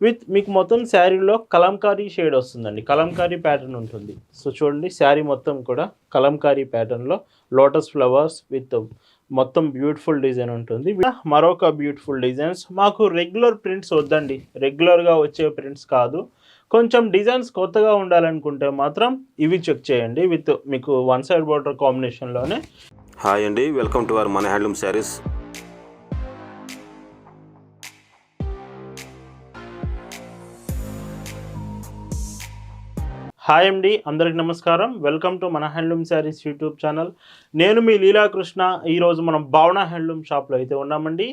With మీకు మొత్తం శారీలో కలంకారీ షేడ్ వస్తుందండి, కలంకారీ ప్యాటర్న్ ఉంటుంది. సో చూడండి శారీ మొత్తం కూడా కలంకారీ ప్యాటర్న్లో లోటస్ ఫ్లవర్స్ విత్ మొత్తం బ్యూటిఫుల్ డిజైన్ ఉంటుంది. మరొక బ్యూటిఫుల్ డిజైన్స్. మాకు రెగ్యులర్ ప్రింట్స్ వద్దండి, రెగ్యులర్గా వచ్చే ప్రింట్స్ కాదు, కొంచెం డిజైన్స్ కొత్తగా ఉండాలనుకుంటే మాత్రం ఇవి చెక్ చేయండి. విత్ మీకు వన్ సైడ్ బార్డర్ కాంబినేషన్లోనే. హాయ్ అండి, వెల్కమ్ టు అవర్ మన హ్యాండ్లూమ్ శారీస్. హాయ్ అండి, అందరికి నమస్కారం. వెల్కమ్ టు మన హ్యాండ్లూమ్ శారీస్ యూట్యూబ్ ఛానల్. నేను మీ లీలాకృష్ణ. ఈరోజు మనం భావన హ్యాండ్లూమ్ షాప్లో అయితే ఉన్నామండి.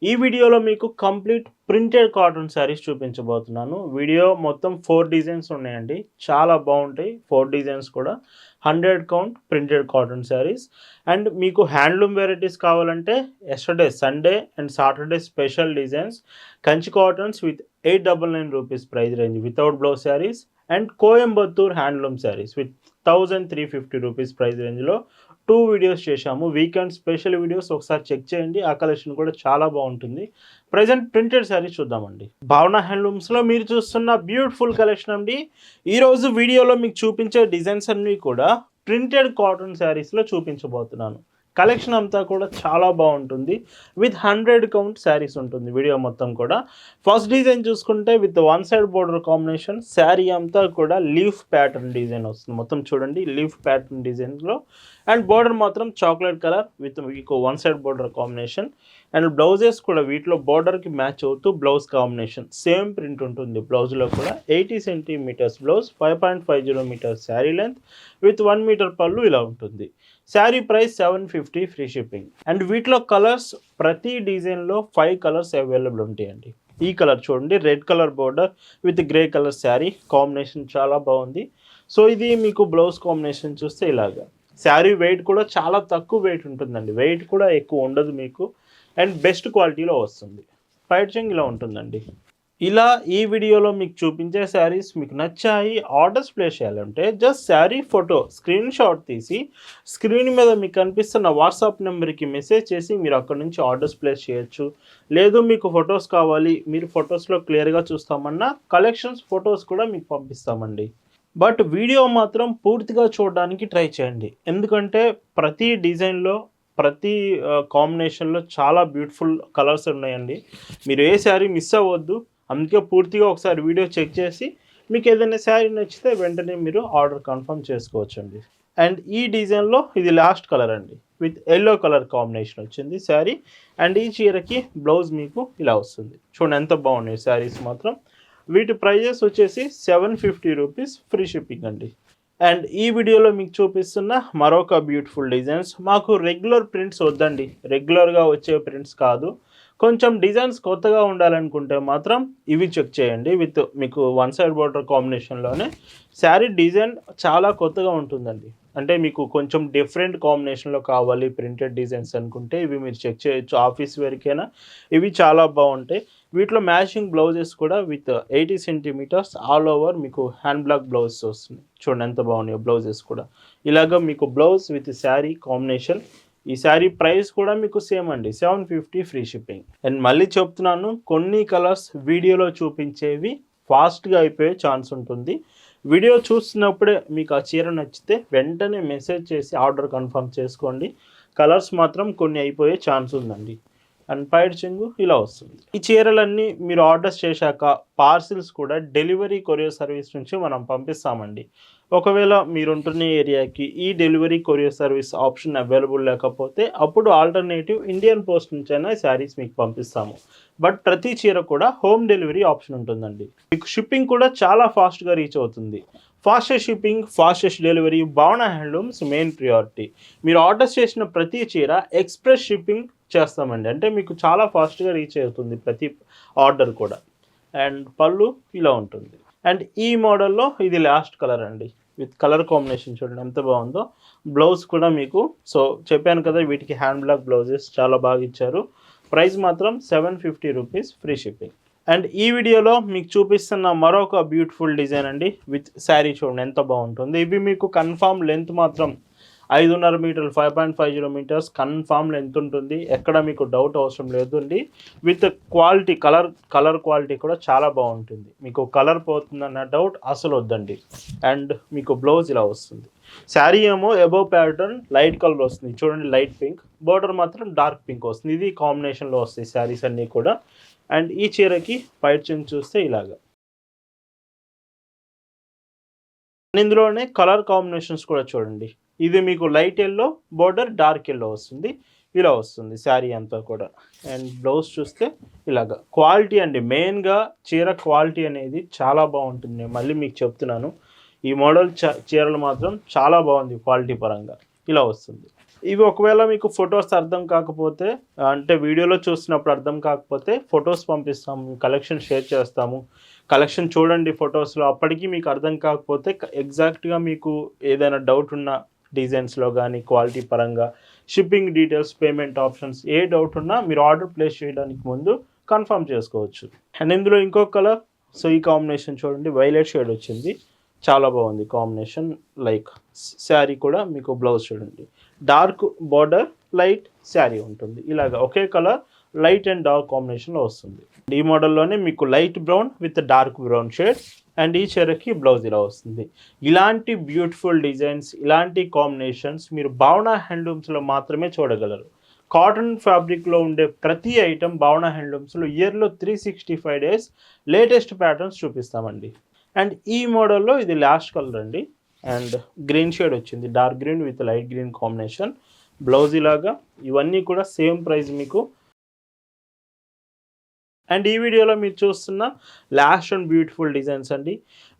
ఈ వీడియోలో మీకు కంప్లీట్ ప్రింటెడ్ కాటన్ శారీస్ చూపించబోతున్నాను. వీడియో మొత్తం 4 డిజైన్స్ ఉన్నాయండి, చాలా బాగుంటాయి 4 డిజైన్స్ కూడా. 100 count printed cotton saris. And మీకు హ్యాండ్లూమ్ వెరైటీస్ కావాలంటే yesterday Sunday and Saturday special designs, Kanchi cottons with 899 rupees price range without blouse saris. And Coimbatore handloom saris with 1350 rupees price రేంజ్లో 2 వీడియోస్ చేశాము. వీకెండ్ స్పెషల్ వీడియోస్ ఒకసారి చెక్ చేయండి, ఆ కలెక్షన్ కూడా చాలా బాగుంటుంది. ప్రజెంట్ ప్రింటెడ్ శారీస్ చూద్దామండి. భావన హ్యాండ్లూమ్స్లో మీరు చూస్తున్న బ్యూటిఫుల్ కలెక్షన్ అండి. ఈరోజు వీడియోలో మీకు చూపించే డిజైన్స్ అన్నీ కూడా ప్రింటెడ్ కాటన్ శారీస్లో చూపించబోతున్నాను. కలెక్షన్ అంతా కూడా చాలా బాగుంటుంది. విత్ 100 కౌంట్ శారీస్ ఉంటుంది వీడియో మొత్తం కూడా. ఫస్ట్ డిజైన్ చూసుకుంటే with one side border combination, sari అంతా కూడా లీఫ్ ప్యాటర్న్ డిజైన్ వస్తుంది. మొత్తం చూడండి లీఫ్ ప్యాటర్న్ డిజైన్లో. అండ్ బోర్డర్ మాత్రం చాక్లెట్ కలర్ విత్ మీకు one side border combination. And blouses కూడా వీటిలో బోర్డర్కి మ్యాచ్ అవుతూ బ్లౌజ్ కాంబినేషన్ సేమ్ ప్రింట్ ఉంటుంది. బ్లౌజ్లో కూడా 80 centimetres blouse, 5.50 metres sari length with 1 metre పళ్ళు ఇలా ఉంటుంది. Sari price 750 free shipping. And వీటిలో కలర్స్ ప్రతి డిజైన్లో 5 కలర్స్ అవైలబుల్ ఉంటాయండి. ఈ కలర్ చూడండి, red colour border with grey colour sari combination చాలా బాగుంది. సో ఇది మీకు బ్లౌజ్ కాంబినేషన్ చూస్తే ఇలాగా. శారీ వెయిట్ కూడా చాలా తక్కువ వెయిట్ ఉంటుందండి, వెయిట్ కూడా ఎక్కువ ఉండదు మీకు. అండ్ బెస్ట్ క్వాలిటీలో వస్తుంది. పైచింగ్ ఇలా ఉంటుందండి. ఇలా ఈ వీడియోలో మీకు చూపించే శారీస్ మీకు నచ్చాయి, ఆర్డర్స్ ప్లేస్ చేయాలంటే just sari photo screen shot తీసి స్క్రీన్ మీద మీకు కనిపిస్తున్న వాట్సాప్ నెంబర్కి మెసేజ్ చేసి మీరు అక్కడ నుంచి ఆర్డర్స్ ప్లేస్ చేయొచ్చు. లేదు మీకు ఫొటోస్ కావాలి, మీరు ఫొటోస్లో క్లియర్గా చూస్తామన్నా కలెక్షన్స్ ఫొటోస్ కూడా మీకు పంపిస్తామండి. బట్ వీడియో మాత్రం పూర్తిగా చూడడానికి ట్రై చేయండి, ఎందుకంటే ప్రతి డిజైన్లో ప్రతి కాంబినేషన్లో చాలా బ్యూటిఫుల్ కలర్స్ ఉన్నాయండి. మీరు ఏ శారీ మిస్ అవ్వద్దు. అందుకే పూర్తిగా ఒకసారి వీడియో చెక్ చేసి మీకు ఏదైనా శారీ నచ్చితే వెంటనే మీరు ఆర్డర్ కన్ఫర్మ్ చేసుకోవచ్చండి. అండ్ ఈ డిజైన్లో ఇది లాస్ట్ కలర్ అండి, విత్ ఎల్లో కలర్ కాంబినేషన్ వచ్చింది శారీ. అండ్ ఈ చీరకి బ్లౌజ్ మీకు ఇలా వస్తుంది. చూడండి ఎంత బాగున్నాయి శారీస్ మాత్రం. వీటి ప్రైజెస్ వచ్చేసి 750 రూపీస్ ఫ్రీ షిప్పింగ్ అండి. అండ్ ఈ వీడియోలో మీకు చూపిస్తున్న మరొక బ్యూటిఫుల్ డిజైన్స్. మాకు రెగ్యులర్ ప్రింట్స్ వద్దండి, రెగ్యులర్గా వచ్చే ప్రింట్స్ కాదు, కొంచెం డిజైన్స్ కొత్తగా ఉండాలనుకుంటే మాత్రం ఇవి చెక్ చేయండి. విత్ మీకు వన్ సైడ్ బార్డర్ కాంబినేషన్లోనే శారీ డిజైన్ చాలా కొత్తగా ఉంటుందండి. అంటే మీకు కొంచెం డిఫరెంట్ కాంబినేషన్లో కావాలి ప్రింటెడ్ డిజైన్స్ అనుకుంటే ఇవి మీరు చెక్ చేయొచ్చు. ఆఫీస్ వేర్కైనా ఇవి చాలా బాగుంటాయి. వీటిలో మ్యాచింగ్ బ్లౌజెస్ కూడా విత్ 80 సెంటీమీటర్స్ ఆల్ ఓవర్ మీకు హ్యాండ్ బ్లాక్ బ్లౌజెస్ వస్తుంది. చూడండి ఎంత బాగున్నాయో బ్లౌజెస్ కూడా. ఇలాగ మీకు బ్లౌజ్ విత్ శారీ కాంబినేషన్. ఈ శారీ ప్రైస్ కూడా మీకు సేమ్ అండి, 750 ఫ్రీ షిప్పింగ్. అండ్ మళ్ళీ చెప్తున్నాను, కొన్ని కలర్స్ వీడియోలో చూపించేవి ఫాస్ట్గా అయిపోయే ఛాన్స్ ఉంటుంది. వీడియో చూస్తున్నప్పుడే మీకు ఆ చీర నచ్చితే వెంటనే మెసేజ్ చేసి ఆర్డర్ కన్ఫర్మ్ చేసుకోండి. కలర్స్ మాత్రం కొన్ని అయిపోయే ఛాన్స్ ఉందండి. అండ్ పైడ్ చెంగు ఇలా వస్తుంది. ఈ చీరలన్నీ మీరు ఆర్డర్స్ చేశాక పార్సిల్స్ కూడా డెలివరీ కొరియర్ సర్వీస్ నుంచి మనం పంపిస్తామండి. ఒకవేళ మీరుంటున్న ఏరియాకి ఈ delivery courier service option available లేకపోతే అప్పుడు ఆల్టర్నేటివ్ ఇండియన్ పోస్ట్ నుంచైనా శారీస్ మీకు పంపిస్తాము. బట్ ప్రతి చీర కూడా హోమ్ డెలివరీ ఆప్షన్ ఉంటుందండి. మీకు షిప్పింగ్ కూడా చాలా ఫాస్ట్గా రీచ్ అవుతుంది. ఫాస్టెస్ట్ షిప్పింగ్, ఫాస్టెస్ట్ డెలివరీ భావన హ్యాండ్లూమ్స్ మెయిన్ ప్రియారిటీ. మీరు ఆర్డర్స్ చేసిన ప్రతి చీర ఎక్స్ప్రెస్ షిప్పింగ్ చేస్తామండి, అంటే మీకు చాలా ఫాస్ట్గా రీచ్ అవుతుంది ప్రతి ఆర్డర్ కూడా. అండ్ పళ్ళు ఇలా ఉంటుంది. అండ్ ఈ మోడల్లో ఇది లాస్ట్ కలర్ అండి, విత్ కలర్ కాంబినేషన్ చూడండి ఎంత బాగుందో. బ్లౌజ్ కూడా మీకు సో చెప్పాను కదా, వీటికి హ్యాండ్ బ్లాక్ బ్లౌజెస్ చాలా బాగా ఇచ్చారు. ప్రైస్ మాత్రం 750 రూపీస్ ఫ్రీ షిప్పింగ్. అండ్ ఈ వీడియోలో మీకు చూపిస్తున్న మరొక బ్యూటిఫుల్ డిజైన్ అండి, విత్ శారీ చూడండి ఎంత బాగుంటుంది. ఇవి మీకు కన్ఫామ్ లెంత్ మాత్రం 5.5 మీటర్లు 5.50 మీటర్స్ కన్ఫామ్ లెంత్ ఉంటుంది. ఎక్కడ మీకు డౌట్ అవసరం లేదండి. విత్ క్వాలిటీ కలర్ క్వాలిటీ కూడా చాలా బాగుంటుంది. మీకు కలర్ పోతుందన్న డౌట్ అసలు వద్దండి. అండ్ మీకు బ్లౌజ్ ఇలా వస్తుంది. శారీ ఏమో అబోవ్ ప్యాటర్న్ లైట్ కలర్ వస్తుంది, చూడండి లైట్ పింక్, బోర్డర్ మాత్రం డార్క్ పింక్ వస్తుంది. ఇది కాంబినేషన్లో వస్తాయి శారీస్ అన్నీ కూడా. అండ్ ఈ చీరకి పైచింగ్ చూస్తే ఇలాగా. ఇందులోనే కలర్ కాంబినేషన్స్ కూడా చూడండి. ఇది మీకు light yellow border dark yellow వస్తుంది, ఇలా వస్తుంది శారీ అంతా కూడా. అండ్ బ్లౌజ్ చూస్తే ఇలాగా. క్వాలిటీ అండి, మెయిన్గా చీర క్వాలిటీ అనేది చాలా బాగుంటుంది. నేను మళ్ళీ మీకు చెప్తున్నాను, ఈ మోడల్ చీరలు మాత్రం చాలా బాగుంది క్వాలిటీ పరంగా. ఇలా వస్తుంది. ఇవి ఒకవేళ మీకు ఫొటోస్ అర్థం కాకపోతే, అంటే వీడియోలో చూసినప్పుడు అర్థం కాకపోతే ఫొటోస్ పంపిస్తాము, కలెక్షన్ షేర్ చేస్తాము. కలెక్షన్ చూడండి ఫొటోస్లో, అప్పటికి మీకు అర్థం కాకపోతే ఎగ్జాక్ట్గా మీకు ఏదైనా డౌట్ ఉన్న డిజైన్స్లో కానీ క్వాలిటీ పరంగా, shipping details, payment options A doubt ఉన్నా మీరు ఆర్డర్ ప్లేస్ చేయడానికి ముందు కన్ఫర్మ్ చేసుకోవచ్చు. అండ్ ఇందులో ఇంకొక కలర్, సో ఈ కాంబినేషన్ చూడండి, వైలెట్ షేడ్ వచ్చింది, చాలా బాగుంది కాంబినేషన్. లైక్ శారీ కూడా మీకు బ్లౌజ్ చూడండి, డార్క్ బార్డర్ లైట్ శారీ ఉంటుంది. ఇలాగా ఒకే కలర్ లైట్ అండ్ డార్క్ కాంబినేషన్లో వస్తుంది. ఈ మోడల్లోనే మీకు light brown with dark brown shade. And ఈ చీరకి బ్లౌజ్ ఇలా వస్తుంది. ఇలాంటి బ్యూటిఫుల్ డిజైన్స్, ఇలాంటి కాంబినేషన్స్ మీరు భావన హ్యాండ్లూమ్స్లో మాత్రమే చూడగలరు. కాటన్ ఫ్యాబ్రిక్లో ఉండే ప్రతి ఐటెం భావన హ్యాండ్లూమ్స్లో ఇయర్లో 365 డేస్ లేటెస్ట్ ప్యాటర్న్స్ చూపిస్తామండి. అండ్ ఈ మోడల్లో ఇది లాస్ట్ కలర్ అండి. అండ్ గ్రీన్ షేడ్ వచ్చింది, dark green with light green combination. Blouse ఇలాగా. ఇవన్నీ కూడా సేమ్ ప్రైస్ మీకు. అండ్ ఈ వీడియోలో మీరు చూస్తున్న లాస్ట్ అండ్ బ్యూటిఫుల్ డిజైన్స్ అండి.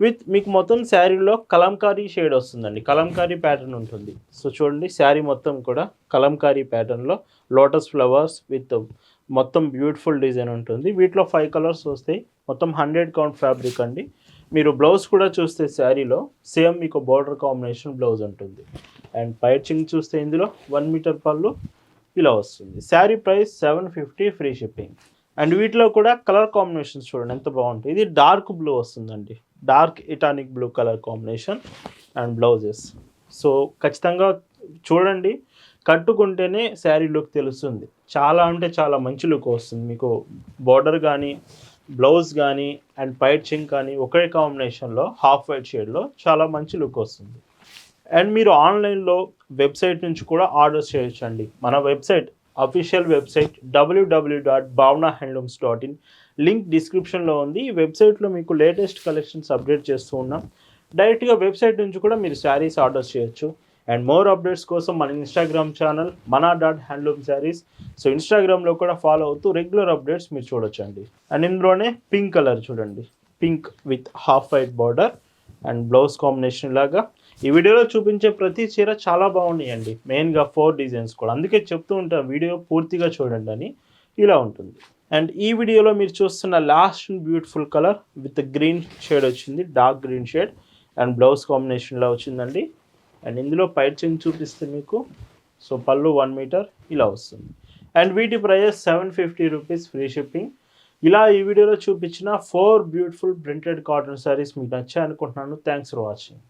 విత్ మీకు మొత్తం శారీలో కలంకారీ షేడ్ వస్తుందండి, కలంకారీ ప్యాటర్న్ ఉంటుంది. సో చూడండి, శారీ మొత్తం కూడా కలంకారీ ప్యాటర్న్లో లోటస్ ఫ్లవర్స్ విత్ మొత్తం బ్యూటిఫుల్ డిజైన్ ఉంటుంది. వీటిలో 5 కలర్స్ వస్తాయి. మొత్తం 100 కౌంట్ ఫ్యాబ్రిక్ అండి. మీరు బ్లౌజ్ కూడా చూస్తే శారీలో సేమ్ మీకు బార్డర్ కాంబినేషన్ బ్లౌజ్ ఉంటుంది. అండ్ పైచింగ్ చూస్తే ఇందులో 1 మీటర్ పళ్ళు ఇలా వస్తుంది. Sari price 750 free shipping. And వీటిలో కూడా కలర్ కాంబినేషన్స్ చూడండి ఎంత బాగుంటుంది. ఇది డార్క్ బ్లూ వస్తుందండి, డార్క్ ఇటానిక్ blue colour combination. And blouses so ఖచ్చితంగా చూడండి, కట్టుకుంటేనే శారీ లుక్ తెలుస్తుంది. చాలా అంటే చాలా మంచి లుక్ వస్తుంది మీకు. బార్డర్ కానీ బ్లౌజ్ కానీ అండ్ పైచింగ్ కానీ ఒకే కాంబినేషన్లో హాఫ్ వైట్ షేడ్లో చాలా మంచి లుక్ వస్తుంది. అండ్ మీరు ఆన్లైన్లో వెబ్సైట్ నుంచి కూడా ఆర్డర్ చేయొచ్చండి. మన website, official website www.bhavnahandlooms.in, link డిస్క్రిప్షన్లో ఉంది. ఈ వెబ్సైట్లో మీకు లేటెస్ట్ కలెక్షన్స్ అప్డేట్ చేస్తూ ఉన్నాం. డైరెక్ట్గా వెబ్సైట్ నుంచి కూడా మీరు శారీస్ ఆర్డర్ చేయొచ్చు. అండ్ మోర్ అప్డేట్స్ కోసం మన ఇన్స్టాగ్రామ్ ఛానల్ mana.handloomsarees, సో ఇన్స్టాగ్రామ్లో కూడా ఫాలో అవుతూ రెగ్యులర్ అప్డేట్స్ మీరు చూడొచ్చండి. అండ్ ఇందులోనే పింక్ కలర్ చూడండి, pink with half white border and blouse combination లాగా. ఈ వీడియోలో చూపించే ప్రతి చీర చాలా బాగున్నాయండి, మెయిన్గా 4 డిజైన్స్ కూడా. అందుకే చెప్తూ ఉంటాను వీడియో పూర్తిగా చూడండి అని. ఇలా ఉంటుంది. అండ్ ఈ వీడియోలో మీరు చూస్తున్న last beautiful colour with green shade వచ్చింది, dark green shade. And blouse కాంబినేషన్లో వచ్చిందండి. అండ్ ఇందులో పైచింగ్ చూపిస్తే మీకు, సో పళ్ళు 1 మీటర్ ఇలా వస్తుంది. అండ్ వీటి ప్రైస్ 750 రూపీస్ ఫ్రీ షిప్పింగ్. ఇలా ఈ వీడియోలో చూపించిన 4 బ్యూటిఫుల్ ప్రింటెడ్ కాటన్ శారీస్ మీకు నచ్చాయి అనుకుంటున్నాను. Thanks for watching.